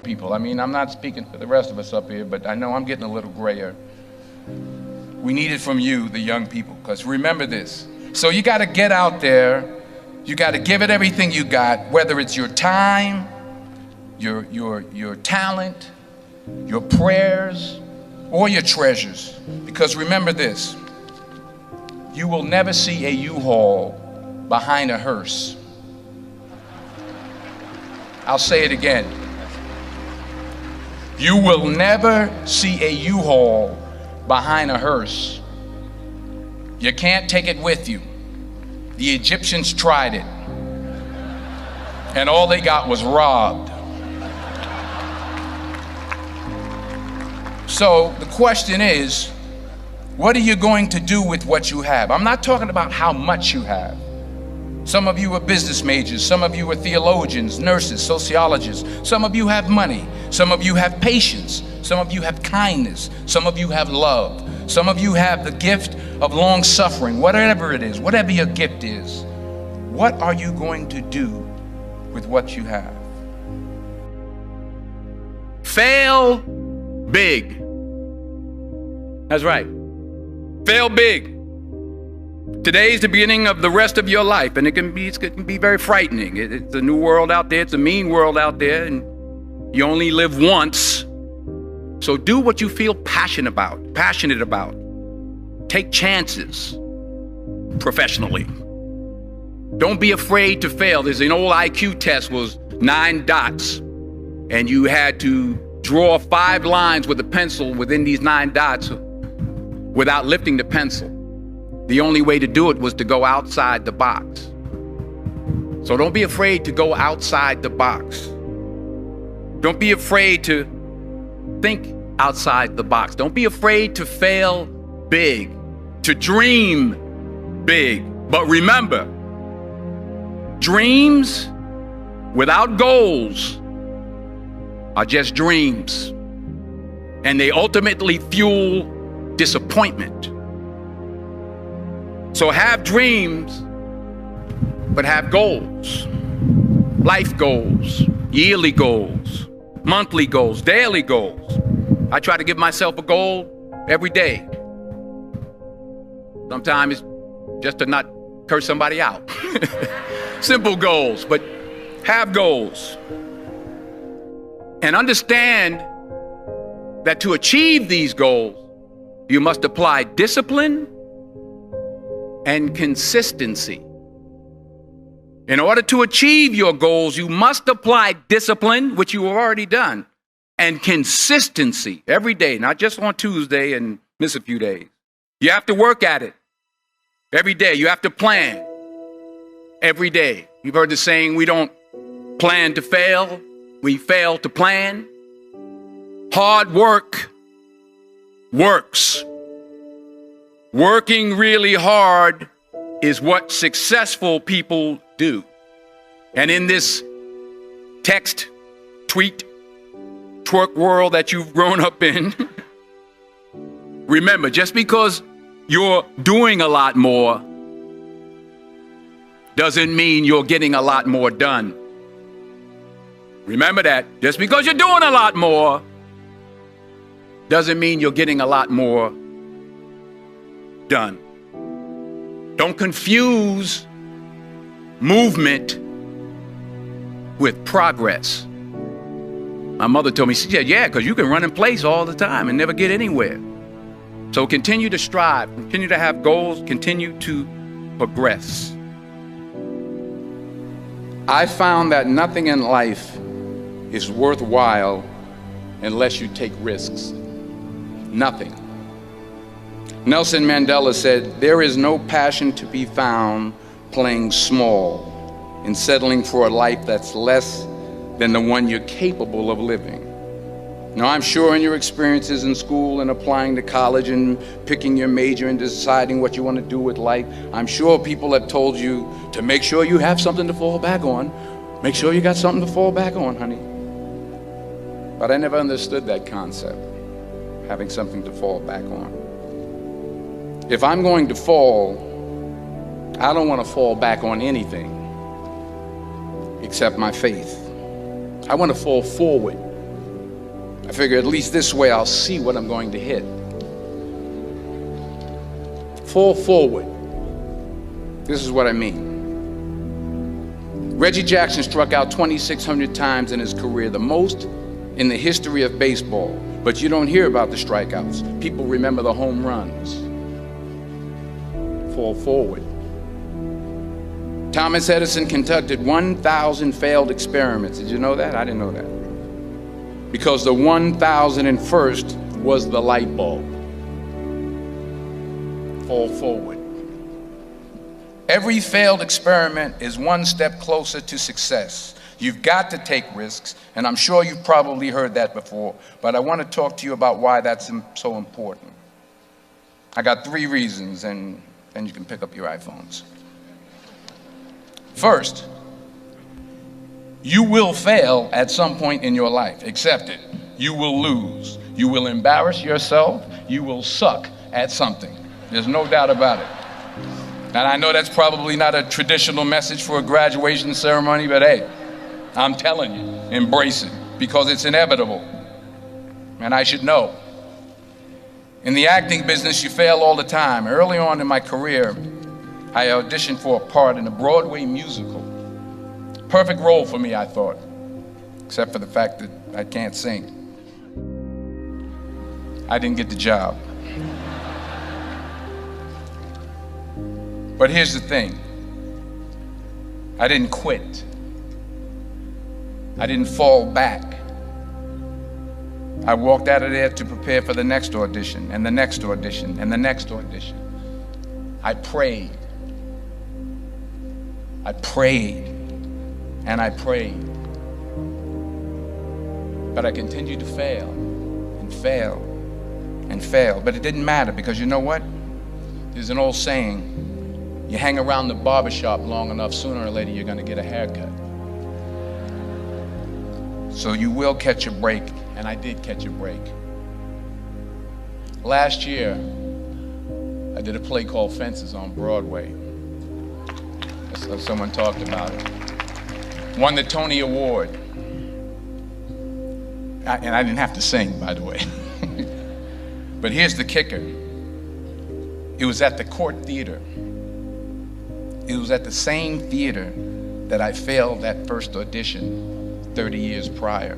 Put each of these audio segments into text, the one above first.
people. I mean, I'm not speaking for the rest of us up here, but I know I'm getting a little grayer. We need it from you, the young people, because remember this. So you got to get out there. You got to give it everything you got, whether it's your time, your talent, your prayers, or your treasures. Because remember this, you will never see a U-Haul behind a hearse. I'll say it again. You will never see a U-Haul behind a hearse. You can't take it with you. The Egyptians tried it, and all they got was robbed. So the question is, what are you going to do with what you have? I'm not talking about how much you have. Some of you are business majors, some of you are theologians, nurses, sociologists. Some of you have money, some of you have patience, some of you have kindness, some of you have love, some of you have the gift of long suffering. Whatever it is, whatever your gift is, what are you going to do with what you have? Fail big. That's right. Fail big. Today's the beginning of the rest of your life, and it can be very frightening. It's a new world out there. It's a mean world out there, and you only live once. So do what you feel passionate about. Take chances professionally. Don't be afraid to fail. There's an old IQ test, was 9 dots, and you had to draw 5 lines with a pencil within these 9 dots without lifting the pencil. The only way to do it was to go outside the box. So don't be afraid to go outside the box. Don't be afraid to think outside the box. Don't be afraid to fail big, to dream big. But remember, dreams without goals are just dreams, and they ultimately fuel disappointment. So have dreams, but have goals. Life goals, yearly goals, monthly goals, daily goals. I try to give myself a goal every day. Sometimes it's just to not curse somebody out. Simple goals, but have goals. And understand that to achieve these goals, you must apply discipline and consistency. In order to achieve your goals, you must apply discipline, which you have already done, and consistency every day, not just on Tuesday and miss a few days. You have to work at it every day. You have to plan every day. You've heard the saying, we don't plan to fail, we fail to plan. Hard work works. Working really hard is what successful people do. And in this text, tweet, twerk world that you've grown up in, remember, just because you're doing a lot more doesn't mean you're getting a lot more done. Remember that. Just because you're doing a lot more doesn't mean you're getting a lot more done. Don't confuse movement with progress. My mother told me, she said, yeah, because you can run in place all the time and never get anywhere. So continue to strive, continue to have goals, continue to progress. I found that nothing in life is worthwhile unless you take risks. Nothing. Nelson Mandela said, there is no passion to be found playing small and settling for a life that's less than the one you're capable of living. Now, I'm sure in your experiences in school and applying to college and picking your major and deciding what you want to do with life, I'm sure people have told you to make sure you have something to fall back on. Make sure you got something to fall back on, honey. But I never understood that concept, having something to fall back on. If I'm going to fall, I don't want to fall back on anything except my faith. I want to fall forward I figure at least this way I'll see what I'm going to hit. Fall forward. This is what I mean. Reggie Jackson struck out 2,600 times in his career, the most in the history of baseball. But you don't hear about the strikeouts. People remember the home runs. Fall forward. Thomas Edison conducted 1,000 failed experiments. Did you know that? I didn't know that. Because the 1,001st was the light bulb. Fall forward. Every failed experiment is one step closer to success. You've got to take risks, and I'm sure you've probably heard that before, but I want to talk to you about why that's so important. I got 3 reasons, and then you can pick up your iPhones. First, you will fail at some point in your life. Accept it. You will lose. You will embarrass yourself. You will suck at something. There's no doubt about it. And I know that's probably not a traditional message for a graduation ceremony, but hey, I'm telling you, embrace it, because it's inevitable. And I should know. In the acting business, you fail all the time. Early on in my career, I auditioned for a part in a Broadway musical. Perfect role for me, I thought, except for the fact that I can't sing. I didn't get the job. But here's the thing. I didn't quit. I didn't fall back. I walked out of there to prepare for the next audition, and the next audition, and the next audition. I prayed. I prayed, and I prayed. But I continued to fail, and fail, and fail. But it didn't matter, because you know what? There's an old saying, you hang around the barbershop long enough, sooner or later you're going to get a haircut. So you will catch a break, and I did catch a break. Last year, I did a play called Fences on Broadway. Someone talked about it. Won the Tony Award. And I didn't have to sing, by the way. But here's the kicker. It was at the Court Theater. It was at the same theater that I failed that first audition 30 years prior.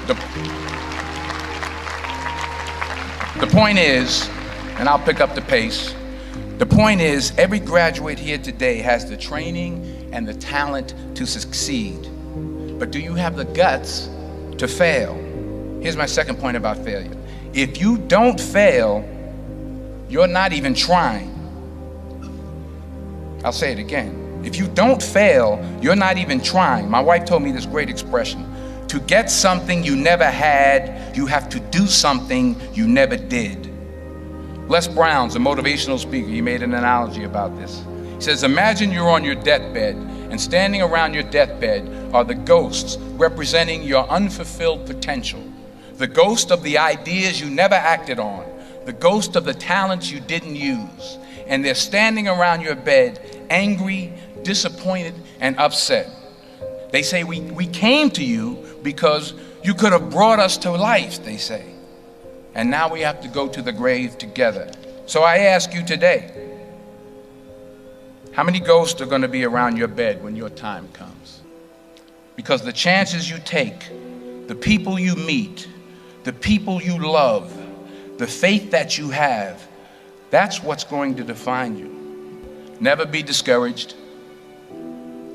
The point is, and I'll pick up the pace, the point is every graduate here today has the training and the talent to succeed. But do you have the guts to fail? Here's my second point about failure. If you don't fail, you're not even trying. I'll say it again. If you don't fail, you're not even trying. My wife told me this great expression. To get something you never had, you have to do something you never did. Les Brown's a motivational speaker. He made an analogy about this. He says, imagine you're on your deathbed, and standing around your deathbed are the ghosts representing your unfulfilled potential. The ghost of the ideas you never acted on. The ghost of the talents you didn't use. And they're standing around your bed, angry, disappointed, and upset. They say, we came to you because you could have brought us to life, they say. And now we have to go to the grave together. So I ask you today, how many ghosts are going to be around your bed when your time comes? Because the chances you take, the people you meet, the people you love, the faith that you have, that's what's going to define you. Never be discouraged.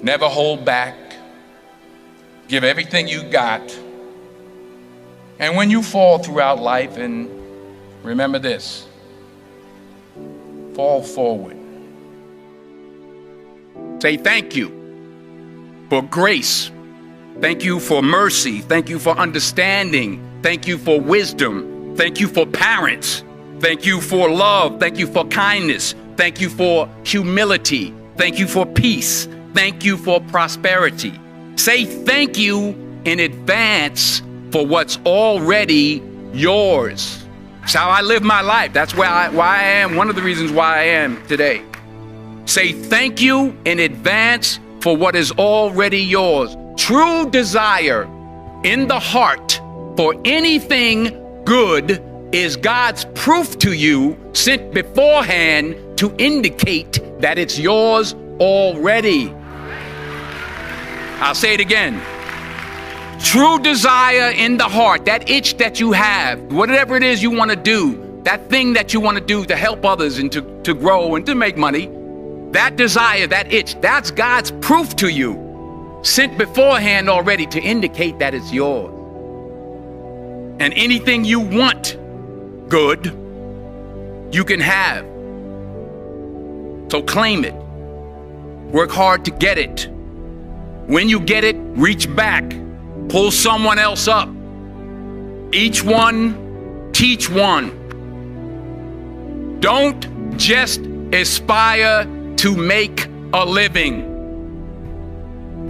Never hold back. Give everything you got. And when you fall throughout life, and remember this, fall forward. Say thank you for grace. Thank you for mercy. Thank you for understanding. Thank you for wisdom. Thank you for parents. Thank you for love. Thank you for kindness. Thank you for humility. Thank you for peace. Thank you for prosperity. Say thank you in advance for what's already yours. That's how I live my life. That's why I am, one of the reasons why I am today. Say thank you in advance for what is already yours. True desire in the heart For anything good is God's proof to you, sent beforehand to indicate that it's yours already. I'll say it again. True desire in the heart, that itch that you have, whatever it is you want to do, that thing that you want to do to help others and to grow and to make money, that desire, that itch, that's God's proof to you, sent beforehand already to indicate that it's yours. And anything you want good, you can have. So claim it. Work hard to get it. When you get it, reach back. Pull someone else up. Each one, teach one. Don't just aspire to make a living.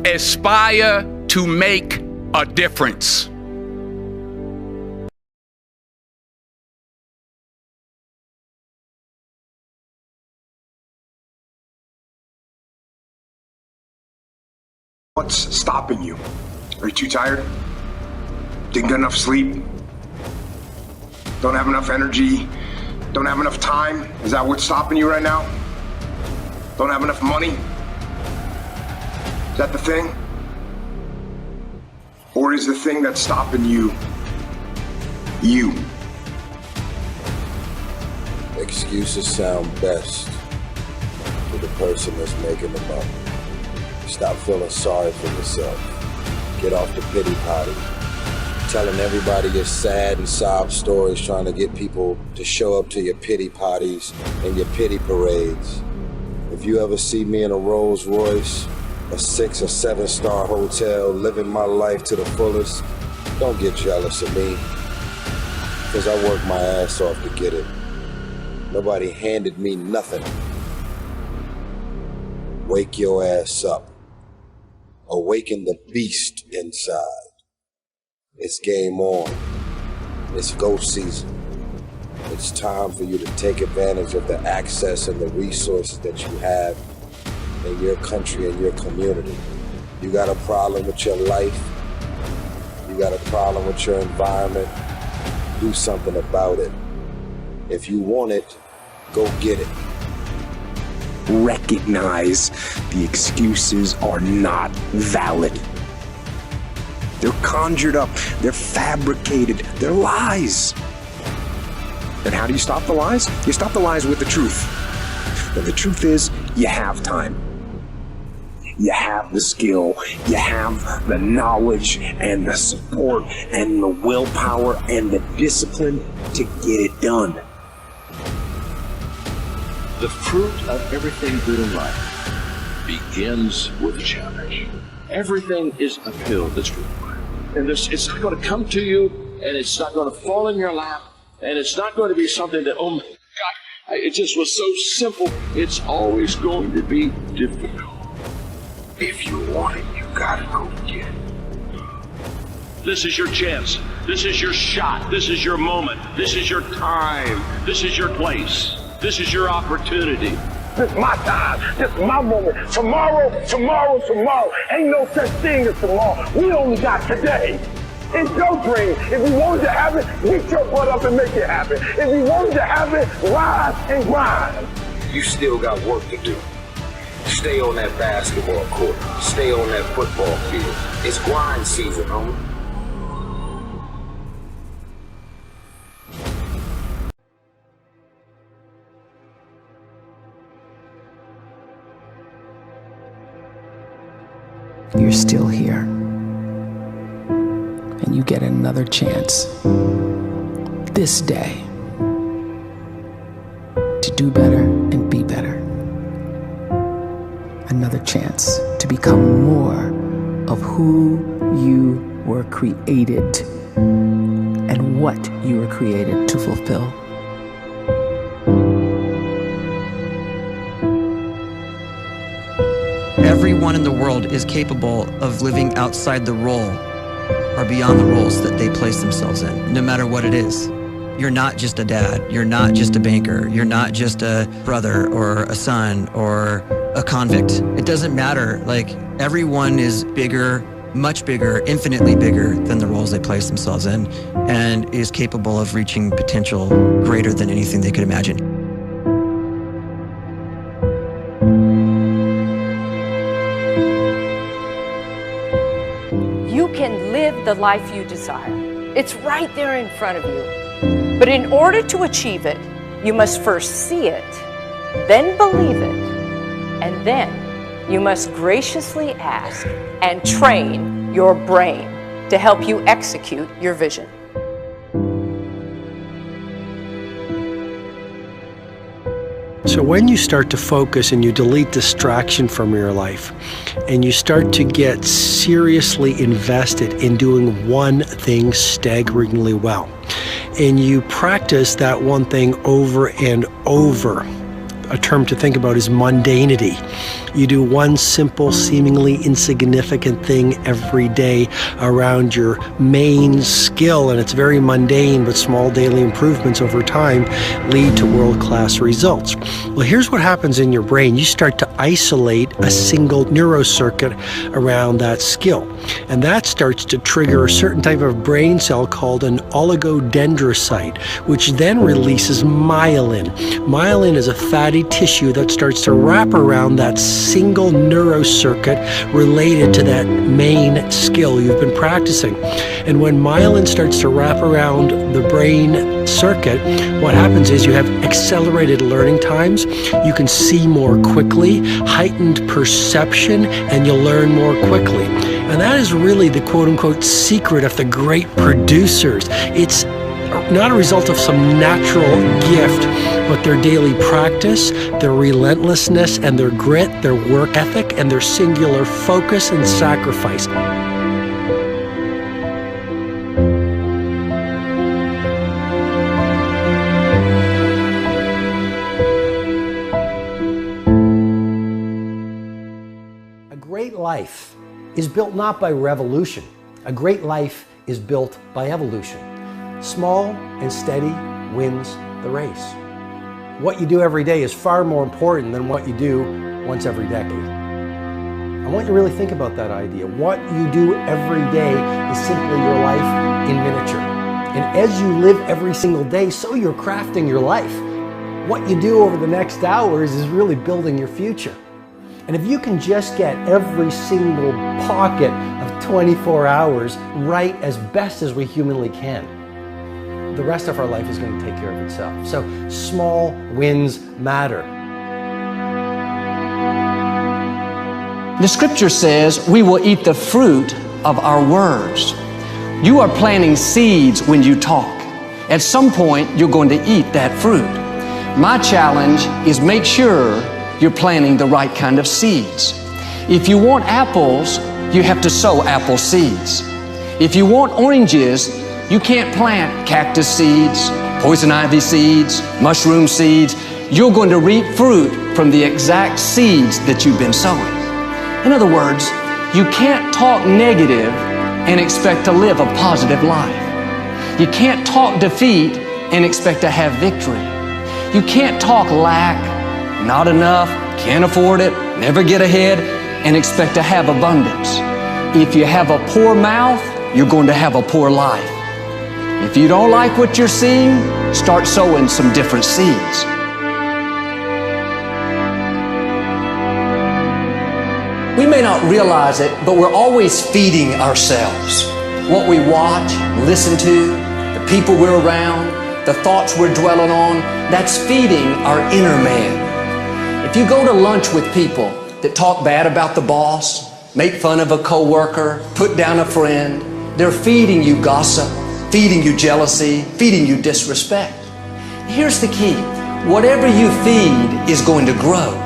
Aspire to make a difference. What's stopping you? Are you too tired? Didn't get enough sleep? Don't have enough energy? Don't have enough time? Is that what's stopping you right now? Don't have enough money? Is that the thing? Or is the thing that's stopping you, you? Excuses sound best to the person that's making them up. Stop feeling sorry for yourself. Get off the pity potty. Telling everybody your sad and sob stories, trying to get people to show up to your pity potties and your pity parades. If you ever see me in a Rolls Royce, a 6 or 7 star hotel, living my life to the fullest, don't get jealous of me, because I worked my ass off to get it. Nobody handed me nothing. Wake your ass up. Awaken the beast inside. It's game on. It's go season. It's time for you to take advantage of the access and the resources that you have in your country and your community. You got a problem with your life. You got a problem with your environment. Do something about it. If you want it, go get it. Recognize the excuses are not valid. They're conjured up, they're fabricated, they're lies. And how do you stop the lies? You stop the lies with the truth. And the truth is, you have time. You have the skill, you have the knowledge and the support and the willpower and the discipline to get it done. The fruit of everything good in life begins with a challenge. Everything is uphill this week. And it's not going to come to you, and it's not going to fall in your lap, and it's not going to be something that, oh my God, it just was so simple. It's always going to be difficult. If you want it, you gotta go get it. This is your chance. This is your shot. This is your moment. This is your time. This is your place. This is your opportunity. This is my time. This is my moment. Tomorrow. Ain't no such thing as tomorrow. We only got today. It's your dream. If you want it to happen, get your butt up and make it happen. If you want it to happen, rise and grind. You still got work to do. Stay on that basketball court. Stay on that football field. It's grind season, homie. You're still here, and you get another chance this day to do better and be better. Another chance to become more of who you were created and what you were created to fulfill. Everyone in the world is capable of living outside the role or beyond the roles that they place themselves in, no matter what it is. You're not just a dad, you're not just a banker, you're not just a brother or a son or a convict. It doesn't matter. Like, everyone is bigger, much bigger, infinitely bigger than the roles they place themselves in, and is capable of reaching potential greater than anything they could imagine. You can live the life you desire. It's right there in front of you. But in order to achieve it, you must first see it, then believe it, and then you must graciously ask and train your brain to help you execute your vision. So when you start to focus and you delete distraction from your life, and you start to get seriously invested in doing one thing staggeringly well, and you practice that one thing over and over, a term to think about is mundanity. You do one simple, seemingly insignificant thing every day around your main skill, and it's very mundane, but small daily improvements over time lead to world-class results. Well, here's what happens in your brain. You start to isolate a single neurocircuit around that skill, and that starts to trigger a certain type of brain cell called an oligodendrocyte, which then releases myelin. Myelin is a fatty tissue that starts to wrap around that single neurocircuit related to that main skill you've been practicing. And when myelin starts to wrap around the brain circuit, what happens is you have accelerated learning times, you can see more quickly, heightened perception, and you'll learn more quickly. And that is really the quote-unquote secret of the great producers. It's not a result of some natural gift, but their daily practice, their relentlessness and their grit, their work ethic, and their singular focus and sacrifice. A great life is built not by revolution. A great life is built by evolution. Small and steady wins the race. What you do every day is far more important than what you do once every decade. I want you to really think about that idea. What you do every day is simply your life in miniature. And as you live every single day, so you're crafting your life. What you do over the next hours is really building your future. And if you can just get every single pocket of 24 hours right as best as we humanly can, the rest of our life is going to take care of itself. So small wins matter. The scripture says we will eat the fruit of our words. You are planting seeds when you talk. At some point, you're going to eat that fruit. My challenge is make sure you're planting the right kind of seeds. If you want apples, you have to sow apple seeds. If you want oranges, you can't plant cactus seeds, poison ivy seeds, mushroom seeds. You're going to reap fruit from the exact seeds that you've been sowing. In other words, you can't talk negative and expect to live a positive life. You can't talk defeat and expect to have victory. You can't talk lack, not enough, can't afford it, never get ahead, and expect to have abundance. If you have a poor mouth, you're going to have a poor life. If you don't like what you're seeing, start sowing some different seeds. We may not realize it, but we're always feeding ourselves. What we watch, listen to, the people we're around, the thoughts we're dwelling on, that's feeding our inner man. If you go to lunch with people that talk bad about the boss, make fun of a coworker, put down a friend, they're feeding you gossip, feeding you jealousy, feeding you disrespect. Here's the key. Whatever you feed is going to grow.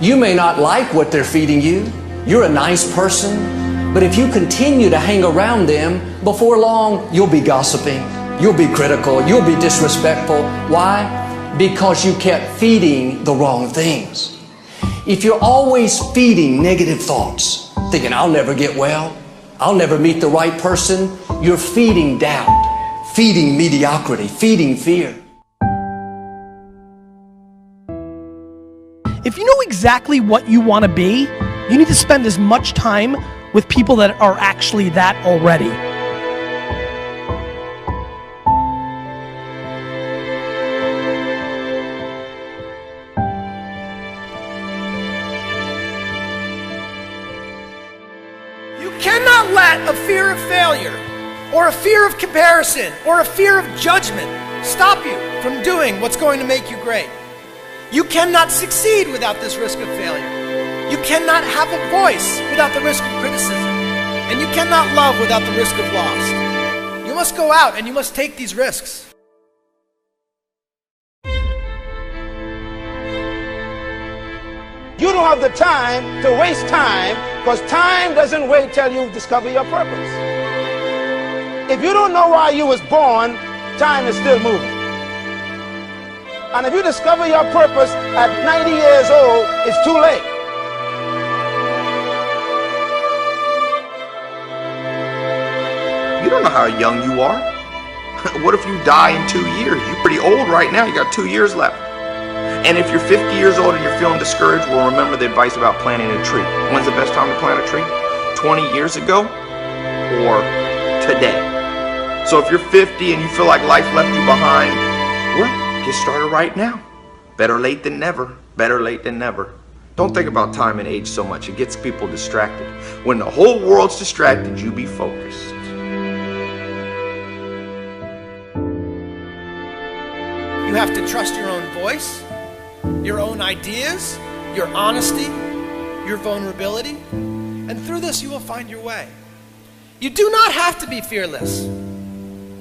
You may not like what they're feeding you. You're a nice person. But if you continue to hang around them, before long, you'll be gossiping. You'll be critical. You'll be disrespectful. Why? Because you kept feeding the wrong things. If you're always feeding negative thoughts, thinking, I'll never get well, I'll never meet the right person, you're feeding doubt, feeding mediocrity, feeding fear. If you know exactly what you want to be, you need to spend as much time with people that are actually that already. You cannot let a fear of failure, or a fear of comparison, or a fear of judgment stop you from doing what's going to make you great. You cannot succeed without this risk of failure. You cannot have a voice without the risk of criticism. And you cannot love without the risk of loss. You must go out and you must take these risks. You don't have the time to waste time, because time doesn't wait till you discover your purpose. If you don't know why you was born, time is still moving. And if you discover your purpose at 90 years old, it's too late. You don't know how young you are. What if you die in 2 years? You're pretty old right now. You got 2 years left. And if you're 50 years old and you're feeling discouraged, well, remember the advice about planting a tree. When's the best time to plant a tree? 20 years ago or today? So if you're 50 and you feel like life left you behind, well, get started right now. Better late than never. Better late than never. Don't think about time and age so much. It gets people distracted. When the whole world's distracted, you be focused. You have to trust your own voice, your own ideas, your honesty, your vulnerability, and through this you will find your way. You do not have to be fearless.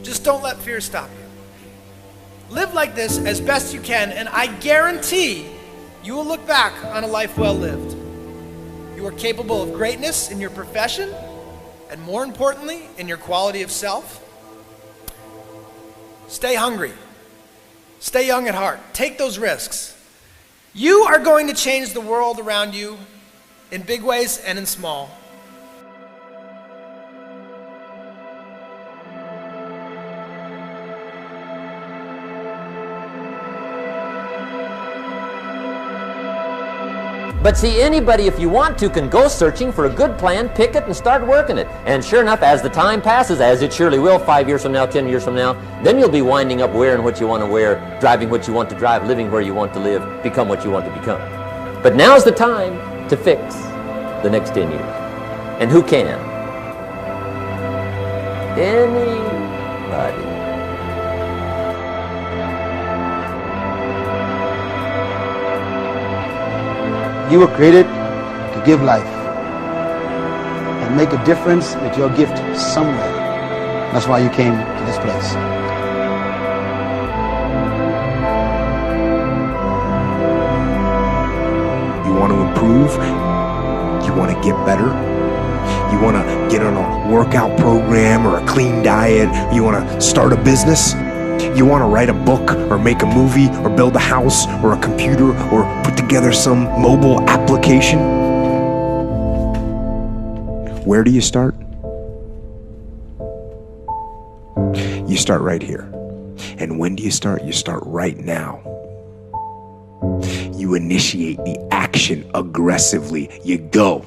Just don't let fear stop you. Live like this as best you can, and I guarantee you will look back on a life well lived. You are capable of greatness in your profession, and more importantly, in your quality of self. Stay hungry. Stay young at heart. Take those risks. You are going to change the world around you in big ways and in small. But see, anybody, if you want to, can go searching for a good plan, pick it, and start working it. And sure enough, as the time passes, as it surely will 5 years from now, 10 years from now, then you'll be winding up wearing what you want to wear, driving what you want to drive, living where you want to live, become what you want to become. But now's the time to fix the next 10 years. And who can? Anybody. You were created to give life and make a difference with your gift somewhere. That's why you came to this place. You want to improve? You want to get better? You want to get on a workout program or a clean diet? You want to start a business? You want to write a book or make a movie or build a house or a computer or put together some mobile application? Where do you start? You start right here. And when do you start? You start right now. You initiate the action aggressively. You go.